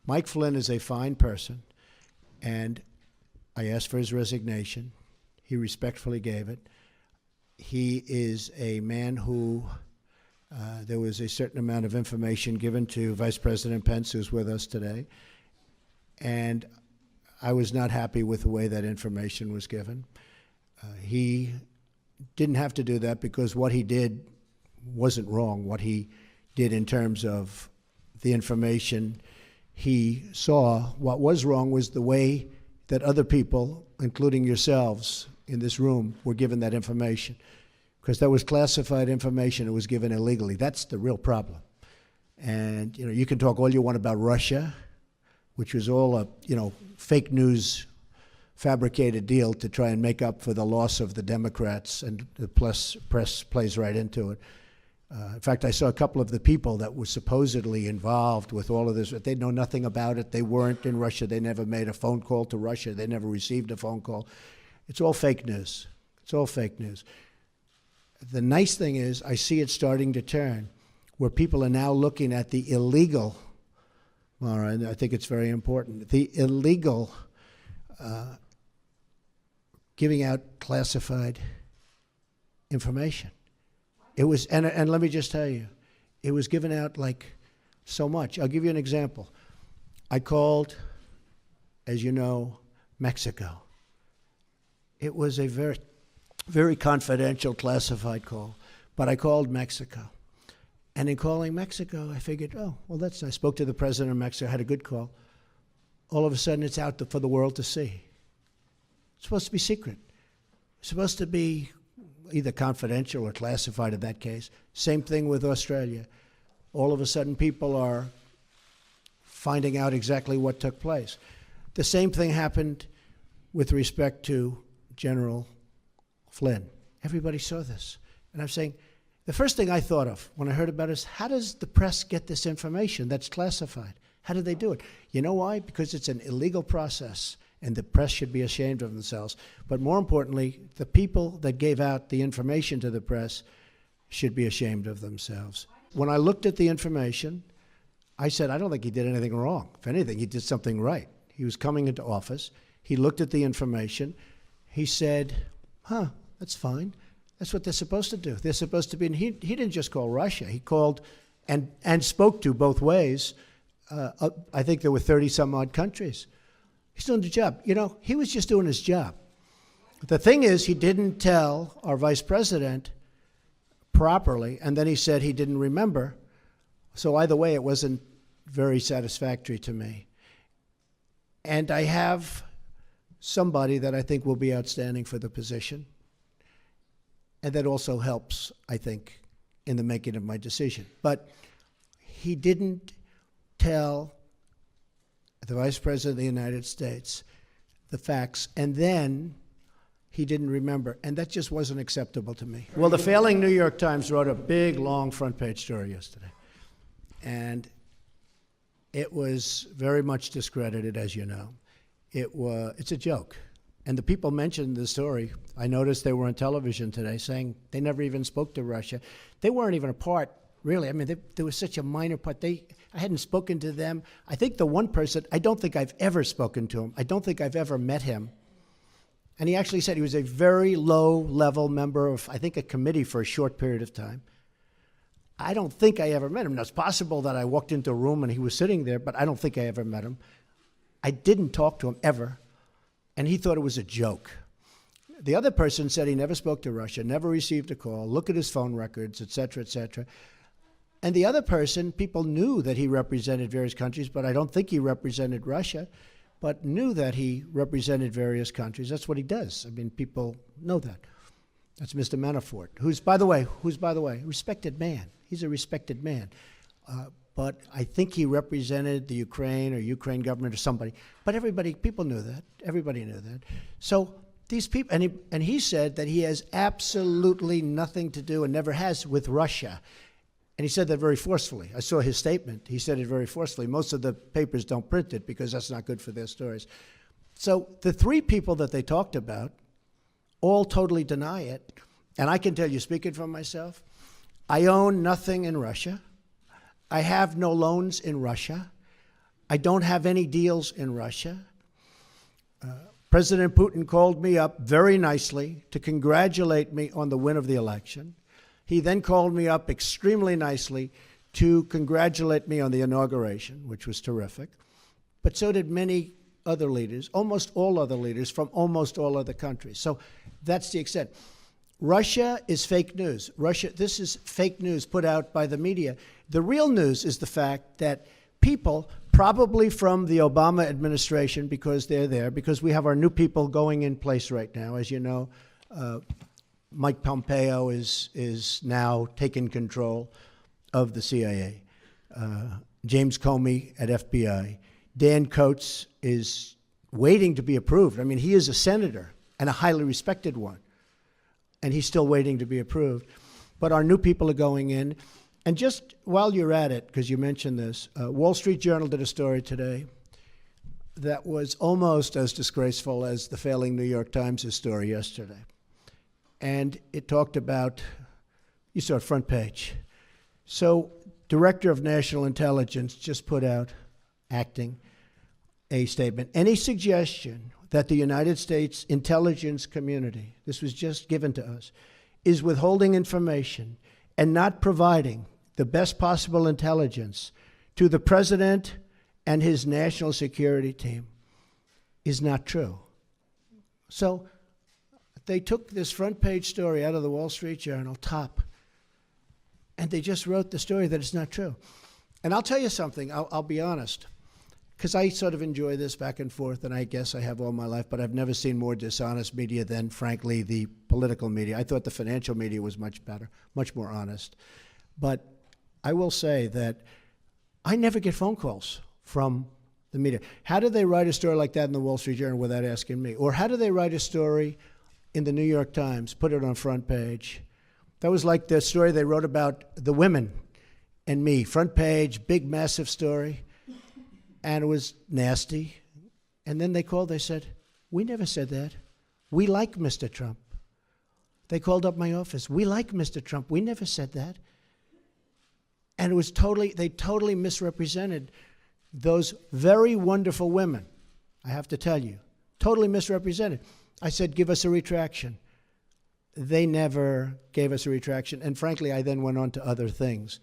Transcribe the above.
Mike Flynn is a fine person, and I asked for his resignation. He respectfully gave it. He is a man who, there was a certain amount of information given to Vice President Pence, who's with us today, and I was not happy with the way that information was given. He didn't have to do that because what he did wasn't wrong. What he did in terms of the information he saw, what was wrong was the way that other people, including yourselves in this room, were given that information. Because that was classified information, it was given illegally. That's the real problem. And you can talk all you want about Russia, which was all a fake news fabricated deal to try and make up for the loss of the Democrats, and the press plays right into it. In fact, I saw a couple of the people that were supposedly involved with all of this. They know nothing about it. They weren't in Russia. They never made a phone call to Russia. They never received a phone call. It's all fake news. It's all fake news. The nice thing is I see it starting to turn, where people are now looking at the illegal, all right, I think it's very important, the illegal giving out classified information. It was, and let me just tell you, it was given out like so much. I'll give you an example. I called, as you know, Mexico. It was a very, very confidential, classified call, but I called Mexico. And in calling Mexico, I figured, oh, well, that's nice. I spoke to the president of Mexico, had a good call. All of a sudden, it's out for the world to see. It's supposed to be secret. It's supposed to be either confidential or classified in that case. Same thing with Australia. All of a sudden, people are finding out exactly what took place. The same thing happened with respect to General Flynn. Everybody saw this. And I'm saying, the first thing I thought of when I heard about it is, how does the press get this information that's classified? How do they do it? You know why? Because it's an illegal process, and the press should be ashamed of themselves. But more importantly, the people that gave out the information to the press should be ashamed of themselves. When I looked at the information, I said, I don't think he did anything wrong. If anything, he did something right. He was coming into office. He looked at the information. He said, that's fine. That's what they're supposed to do. They're supposed to be, and he didn't just call Russia. He called and spoke to both ways. I think there were 30-some-odd countries. He's doing the job. He was just doing his job. The thing is, he didn't tell our vice president properly, and then he said he didn't remember. So either way, it wasn't very satisfactory to me. And I have somebody that I think will be outstanding for the position. And that also helps, I think, in the making of my decision. But he didn't tell the Vice President of the United States the facts, and then he didn't remember. And that just wasn't acceptable to me. Well, the failing New York Times wrote a big, long front-page story yesterday. And it was very much discredited, as you know. It's a joke. And the people mentioned the story. I noticed they were on television today saying they never even spoke to Russia. They weren't even a part, really. I mean, they were such a minor part. I hadn't spoken to them. I think the one person, I don't think I've ever spoken to him. I don't think I've ever met him. And he actually said he was a very low-level member of, I think, a committee for a short period of time. I don't think I ever met him. Now, it's possible that I walked into a room and he was sitting there, but I don't think I ever met him. I didn't talk to him ever. And he thought it was a joke. The other person said he never spoke to Russia, never received a call, look at his phone records, et cetera, et cetera. And the other person, people knew that he represented various countries, but I don't think he represented Russia, but knew that he represented various countries. That's what he does. I mean, people know that. That's Mr. Manafort, who's, by the way, a respected man. He's a respected man. But I think he represented the Ukraine government or somebody. But people knew that. Everybody knew that. So these people, and he said that he has absolutely nothing to do and never has with Russia. And he said that very forcefully. I saw his statement. He said it very forcefully. Most of the papers don't print it because that's not good for their stories. So the three people that they talked about all totally deny it. And I can tell you, speaking for myself, I own nothing in Russia. I have no loans in Russia. I don't have any deals in Russia. President Putin called me up very nicely to congratulate me on the win of the election. He then called me up extremely nicely to congratulate me on the inauguration, which was terrific. But so did many other leaders, almost all other leaders from almost all other countries. So that's the extent. Russia is fake news. This is fake news put out by the media. The real news is the fact that people, probably from the Obama administration, because they're there, because we have our new people going in place right now. As you know, Mike Pompeo is now taking control of the CIA. James Comey at FBI. Dan Coates is waiting to be approved. I mean, he is a senator and a highly respected one, and he's still waiting to be approved. But our new people are going in. And just while you're at it, because you mentioned this, Wall Street Journal did a story today that was almost as disgraceful as the failing New York Times' story yesterday. And it talked about, you saw it front page. So, Director of National Intelligence just put out, acting, a statement. Any suggestion that the United States intelligence community, this was just given to us, is withholding information and not providing the best possible intelligence to the president and his national security team is not true. So they took this front page story out of the Wall Street Journal, top, and they just wrote the story that it's not true. And I'll tell you something, I'll be honest, because I sort of enjoy this back and forth, and I guess I have all my life, but I've never seen more dishonest media than, frankly, the political media. I thought the financial media was much better, much more honest. But I will say that I never get phone calls from the media. How do they write a story like that in the Wall Street Journal without asking me? Or how do they write a story in the New York Times, put it on front page? That was like the story they wrote about the women and me. Front page, big, massive story. And it was nasty. And then they called, they said, we never said that. We like Mr. Trump. They called up my office. We like Mr. Trump. We never said that. And it was they totally misrepresented those very wonderful women, I have to tell you. Totally misrepresented. I said, give us a retraction. They never gave us a retraction. And frankly, I then went on to other things.